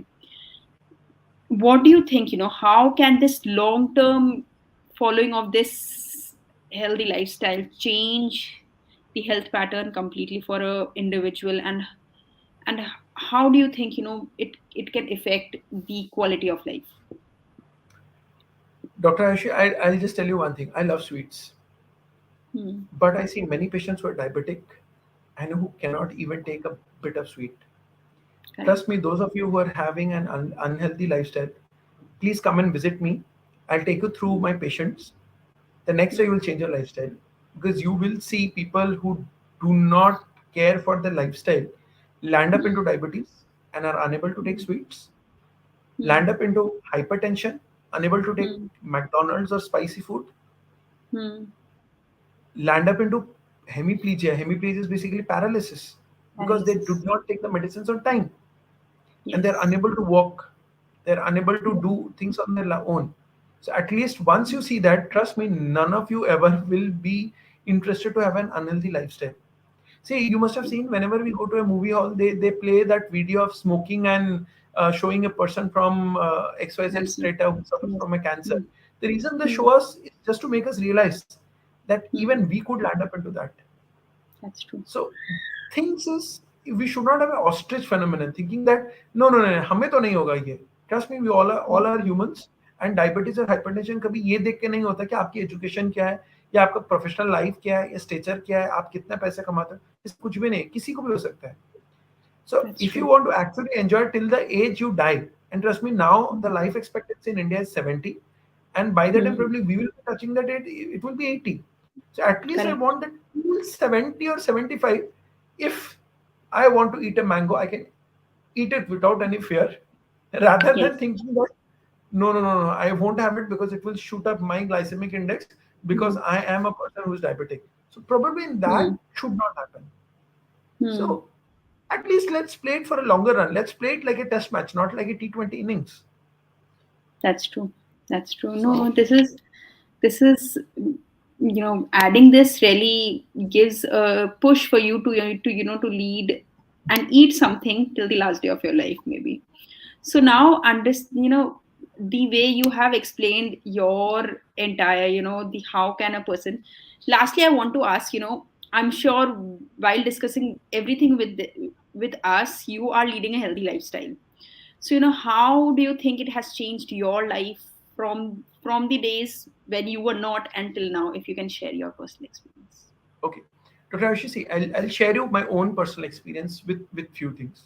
What do you think? How can this long term following of this healthy lifestyle change the health pattern completely for a individual, and how do you think it can affect the quality of life? Dr. Ashi, I'll just tell you one thing. I love sweets. Hmm. But I see many patients who are diabetic and who cannot even take a bit of sweet. Correct. Trust me, those of you who are having an unhealthy lifestyle, please come and visit me. I'll take you through my patients. The next day, you Hmm. will change your lifestyle because you will see people who do not care for their lifestyle land up into diabetes and are unable to take Hmm. sweets, Hmm. land up into hypertension, unable to take Hmm. McDonald's or spicy food, Hmm. land up into hemiplegia. Hemiplegia is basically paralysis because they Paralysis. did not take the medicines on time and they're Yes. unable to walk. They're unable to do things on their own. So at least once you see that, trust me, none of you ever will be interested to have an unhealthy lifestyle. See, you must have seen whenever we go to a movie hall, they play that video of smoking and showing a person from XYZ Cancer. strata who suffers Yes. from a cancer. Hmm. The reason they Hmm. show us is just to make us realize that even Hmm. we could land up into that. That's true. So things is we should not have an ostrich phenomenon thinking that no हमें तो नहीं होगा ये. Trust me, we all are humans and diabetes और hypertension कभी ये देख के नहीं होता कि आपकी एजुकेशन क्या है या आपका प्रोफेशनल लाइफ क्या है या स्टेचर क्या है आप कितना पैसे कमाते हो इस कुछ भी नहीं किसी को भी हो सकता है. So That's if you true. want to actually enjoy till the age you die, and trust me, now the Hmm. life expectancy in India is 70, and by the time Hmm. probably we will be touching that it will be 80. So at least I Correct. want that till 70 or 75. If I want to eat a mango, I can eat it without any fear, rather than Yes. thinking that no, I won't have it because it will shoot up my glycemic index because Hmm. I am a person who is diabetic. So probably that Hmm. should not happen. Hmm. So at least let's play it for a longer run. Let's play it like a test match, not like a T20 innings. That's true. That's true. No, So, this is adding this really gives a push for you to lead and eat something till the last day of your life, maybe. So now, the way you have explained your entire, the how can a person. Lastly, I want to ask, I'm sure while discussing everything with us, you are leading a healthy lifestyle. So, how do you think it has changed your life from the days when you were not until now? If you can share your personal experience. okay. Dr. Ashi, see, I'll share you my own personal experience with few things.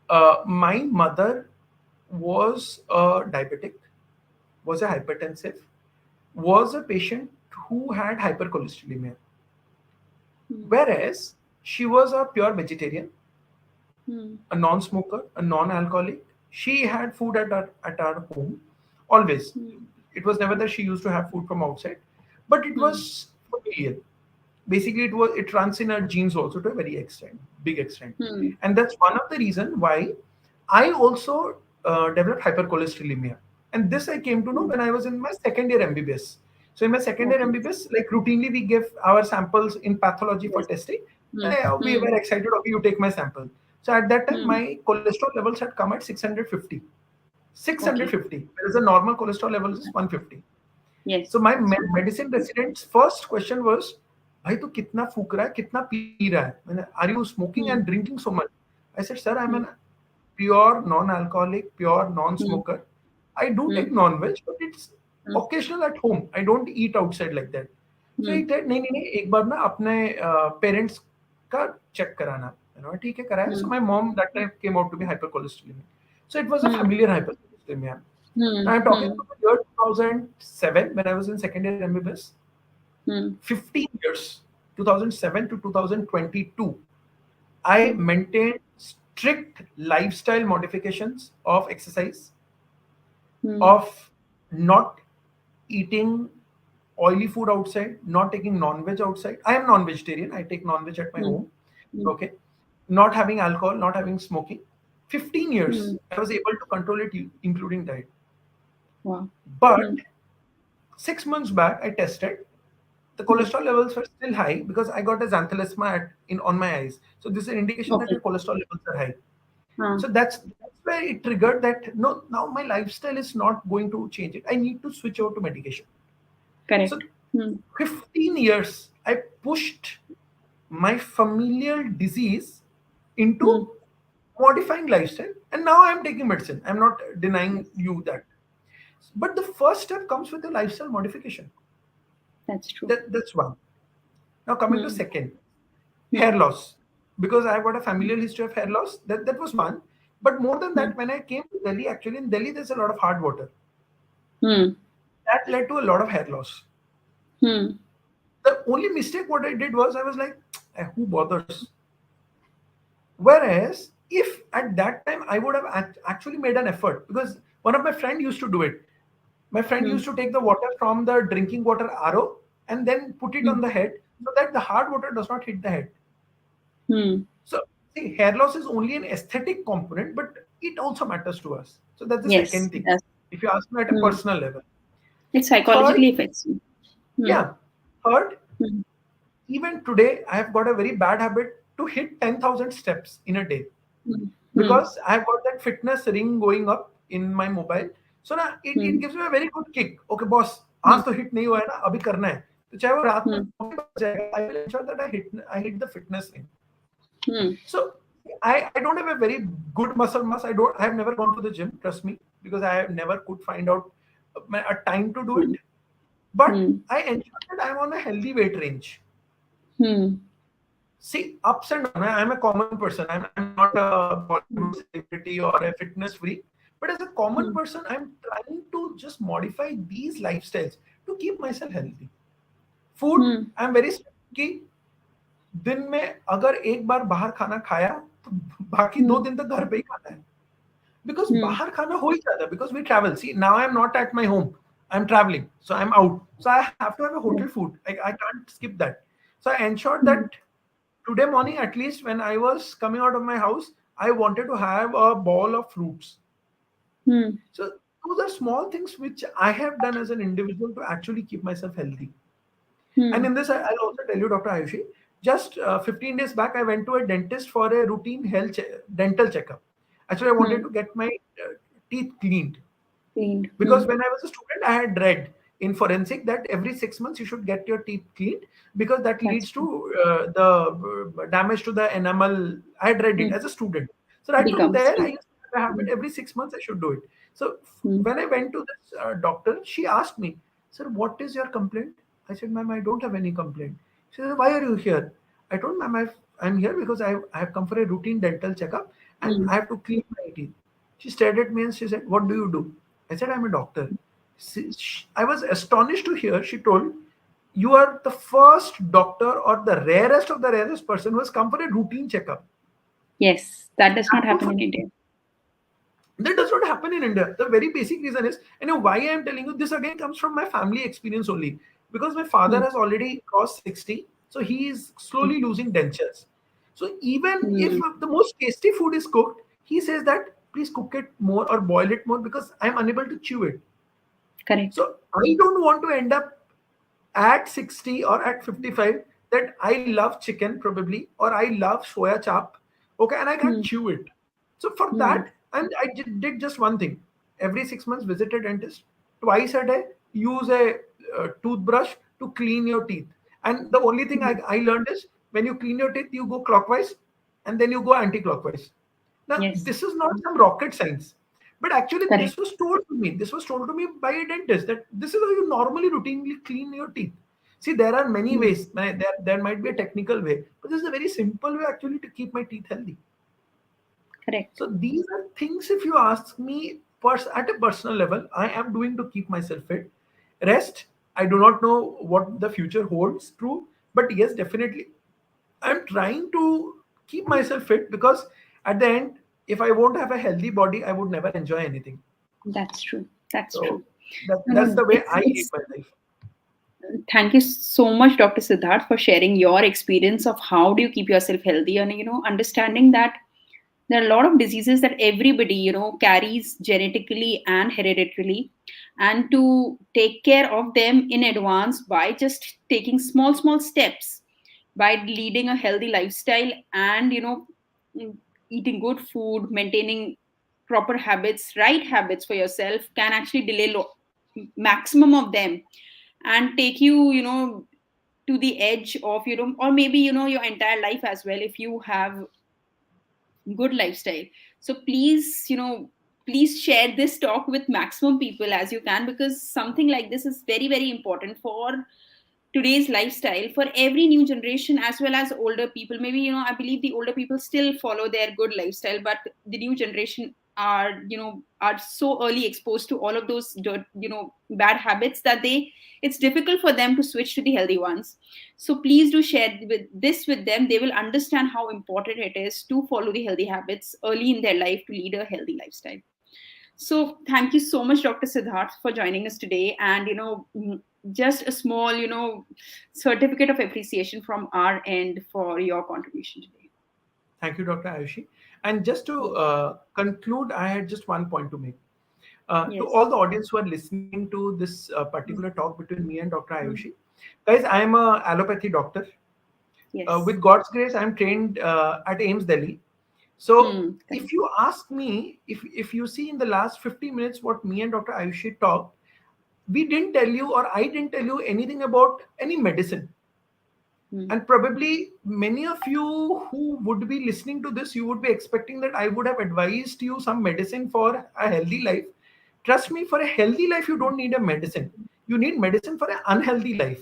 My mother was a diabetic, was a hypertensive, was a patient who had hypercholesterolemia. Hmm. Whereas she was a pure vegetarian, Hmm. a non-smoker, a non-alcoholic. She had food at our home always. Hmm. It was never that she used to have food from outside, but it Hmm. was familial. Basically, it runs in our genes also to a very big extent, Hmm. and that's one of the reason why I also developed hypercholesterolemia. And this I came to know when I was in my second year MBBS. So in my second year Okay. MBBS, like routinely we give our samples in pathology for Yes. testing. Hmm. We were excited, okay, you take my sample. So at that time, Hmm. my cholesterol levels had come at 650. Okay. 650. Whereas the normal cholesterol level is 150. So Yes. my medicine resident's first question was, भाई तू कितना फूक रहा है, कितना P रहा है? मैंने, are you smoking and Hmm. drinking so much? I said, sir, I'm Hmm. an pure non-alcoholic, pure Hmm. non-smoker. I do Hmm. take non-veg, but it's Hmm. occasional at home. I don't eat outside like that. So he Hmm. said, नहीं नहीं नहीं, एक बार ना अपने parents का check कराना. ठीक है कराया. So Hmm. my mom that time came out to be hypercholesteremic. So it was a Hmm. familiar hypercholesteremia. Hmm. Now I'm talking Hmm. about the year 2007 when I was in second year MBBS. Hmm. 15 years, 2007 to 2022, I Hmm. maintained strict lifestyle modifications of exercise, Hmm. of not eating oily food outside, not taking non-veg outside. I am non-vegetarian. I take non-veg at my Hmm. home. Hmm. Okay. Not having alcohol, not having smoking. 15 Hmm. years, I was able to control it, including diet. Wow. But Hmm. 6 months back, I tested. The Hmm. cholesterol levels were still high because I got a xanthelasma on my eyes. So this is an indication that Okay. your cholesterol levels are high. So Ah. that's where it triggered that no, now my lifestyle is not going to change it. I need to switch over to medication. So Correct. Hmm. 15 years I pushed my familial disease Hmm. into modifying lifestyle, and now I'm taking medicine. I'm not denying Yes. you that. But the first step comes with the lifestyle modification. That's true. That's one. Now coming to Hmm. second, Hmm. hair loss. Because I've got a familial history of hair loss, that was one. But more than Hmm. that, when I came to Delhi, actually in Delhi there's a lot of hard water. Hmm. That led to a lot of hair loss. Hmm. The only mistake what I did was I was like, who bothers? Whereas if at that time I would have actually made an effort, because one of my friend used to do it. My friend Hmm. used to take the water from the drinking water RO and then put it Hmm. on the head so that the hard water does not hit the head. Hmm. So, see, hair loss is only an aesthetic component, but it also matters to us. So, that's the Yes. second thing. Yes. If you ask me at a Hmm. personal level. It Third, psychologically affects you. Hmm. yeah. Third, Hmm. even today, I have got a very bad habit to hit 10,000 steps in a day Hmm. Hmm. because I have got that fitness ring going up in my mobile. So, now it Hmm. gives me a very good kick. Okay, boss, Hmm. आज तो hit नहीं हुआ है ना, अभी करना है. तो चाहे वो रात में Hmm. 9 भी बज जाएगा, I will ensure that I hit the fitness ring. Hmm. So I don't have a very good muscle mass. I have never gone to the gym, trust me, because I have never could find out a time to do Hmm. it. But Hmm. I ensure that I'm on a healthy weight range. Hmm. See, ups and downs. I'm a common person. I'm not a Bollywood celebrity or a fitness freak. But as a common Hmm. person, I'm trying to just modify these lifestyles to keep myself healthy. Food, Hmm. I'm very strict. दिन में अगर एक बार बाहर खाना खाया तो बाकी 2 Hmm. दिन तक घर पे ही खाना है. Because Hmm. bahar khana ho hi jata hai, because we travel. See, now I'm not at my home. I'm traveling. So I'm out. So I have to have a hotel food. I can't skip that. So I ensured Hmm. that today morning, at least when I was coming out of my house, I wanted to have a bowl of fruits. Hmm. So those are small things which I have done as an individual to actually keep myself healthy. And Hmm. in this, I'll also tell you, Dr. Ayushi, just 15 days back, I went to a dentist for a routine dental checkup. Actually, I wanted Hmm. to get my teeth cleaned Cleaned. because Hmm. when I was a student, I had read in forensic that every 6 months you should get your teeth cleaned because that That's leads true. to the damage to the enamel. I had read it Hmm. as a student. So right from Becomes. there, I Hmm. used to have a Hmm. habit every 6 months I should do it. So Hmm. when I went to this doctor, she asked me, "Sir, what is your complaint?" I said, "Ma'am, I don't have any complaint." She said, "Why are you here?" I told, "Ma'am, I'm here because I have come for a routine dental checkup and Hmm. I have to clean my teeth." She stared at me and she said, "What do you do?" I said, "I'm a doctor." I was astonished to hear she told, "You are the first doctor or the rarest of the rarest person who has come for a routine checkup." Yes. That does not That too happen for in India. that does not happen in India. The very basic reason is, why I am telling you this again comes from my family experience only. Because my father Hmm. has already crossed 60, so he is Hmm. slowly losing dentures. So even if Hmm. the most tasty food is cooked, he says that please cook it more or boil it more because I'm unable to chew it. Correct. So I don't want to end up at 60 or at 55 that I love chicken probably or I love soya chop, okay, and I can't Hmm. chew it. So for Hmm. that, I did just one thing. Every 6 months, visit a dentist. Twice a day, use a toothbrush to clean your teeth. And the only thing Hmm. I learned is when you clean your teeth, you go clockwise and then you go anti-clockwise. Now, Yes. this is not some rocket science, but actually, Correct. this was told to me. This was told to me by a dentist that this is how you normally routinely clean your teeth. See, there are many Hmm. ways. There might be a technical way, but this is a very simple way actually to keep my teeth healthy. Correct. So these are things, if you ask me, at a personal level, I am doing to keep myself fit. Rest, I do not know what the future holds true, but yes, definitely, I'm trying to keep myself fit because at the end, if I won't have a healthy body, I would never enjoy anything. That's true. That's So true. that's the way I lead It's my life. thank you so much, Dr. Siddharth, for sharing your experience of how do you keep yourself healthy and understanding that there are a lot of diseases that everybody carries genetically and hereditarily, and to take care of them in advance by just taking small steps, by leading a healthy lifestyle and mm, eating good food, maintaining proper habits, right habits for yourself, can actually delay maximum of them and take you to the edge of or maybe your entire life as well if you have good lifestyle. So please please share this talk with maximum people as you can, because something like this is very important for today's lifestyle, for every new generation as well as older people. Maybe I believe the older people still follow their good lifestyle, but the new generation are so early exposed to all of those bad habits that it's difficult for them to switch to the healthy ones. So please do share with them. They will understand how important it is to follow the healthy habits early in their life to lead a healthy lifestyle. So thank you so much, Dr. Siddharth, for joining us today. And just a small certificate of appreciation from our end for your contribution today. Thank you, Dr. Ayushi. And just to Yes. conclude, I had just one point to make. To Yes. all the audience who are listening to this particular talk between me and Dr. Mm. Ayushi, guys, I am a allopathy doctor. Yes. With God's grace, I'm trained at AIMS Delhi. So Correct. if you ask me, if you see in the last 50 minutes what me and Dr. Ayushi talked, we didn't tell you or I didn't tell you anything about any medicine. Mm. And probably many of you who would be listening to this, you would be expecting that I would have advised you some medicine for a healthy life. Trust me, for a healthy life, you don't need a medicine. You need medicine for an unhealthy life.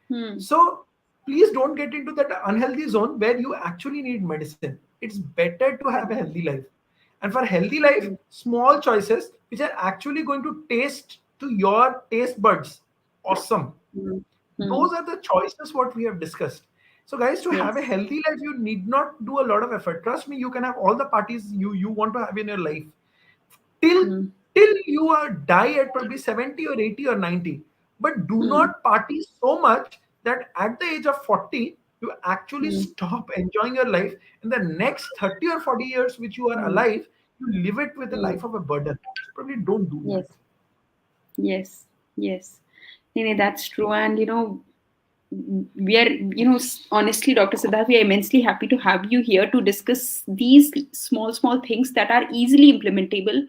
Hmm. So please don't get into that unhealthy zone where you actually need medicine. It's better to have a Correct. healthy life. And for healthy life, Hmm. small choices which are actually going to taste to your taste buds awesome. Hmm. Hmm. Those are the choices what we have discussed. So guys, to have a Yes. healthy life, you need not do a lot of effort. Trust me, you can have all the parties you want to have in your life till Hmm. till you are die at probably 70 or 80 or 90, but do Hmm. not party so much that at the age of 40 you actually Hmm. stop enjoying your life. In the next 30 or 40 years which you are Hmm. alive, you live it with a Hmm. life of a burden. So probably don't do that. Yes. Yes. Yes. That's true. And we are honestly, Dr. Siddharth, we are immensely happy to have you here to discuss these small things that are easily implementable,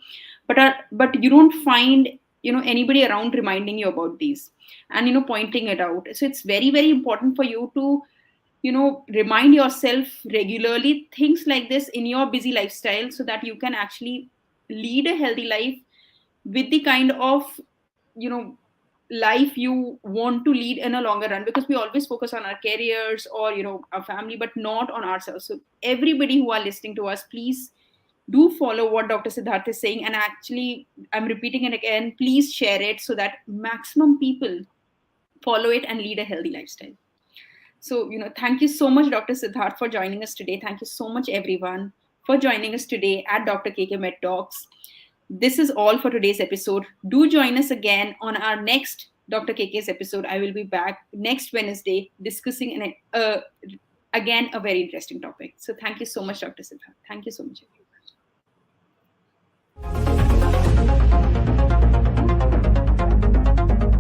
but you don't find anybody around reminding you about these and pointing it out. So it's very important for you to remind yourself regularly things like this in your busy lifestyle, so that you can actually lead a healthy life with the kind of you know life you want to lead in a longer run, because we always focus on our careers or our family, but not on ourselves. So everybody who are listening to us, please do follow what Dr. Siddharth is saying, and actually I'm repeating it again, please share it so that maximum people follow it and lead a healthy lifestyle. So thank you so much, Dr. Siddharth, for joining us today. Thank you so much, everyone, for joining us today at Dr. KK Med Talks. This is all for today's episode. Do join us again on our next Dr. KK's episode. I will be back next Wednesday discussing again a very interesting topic. So thank you so much, Dr. Siddharth. Thank you so much, everyone.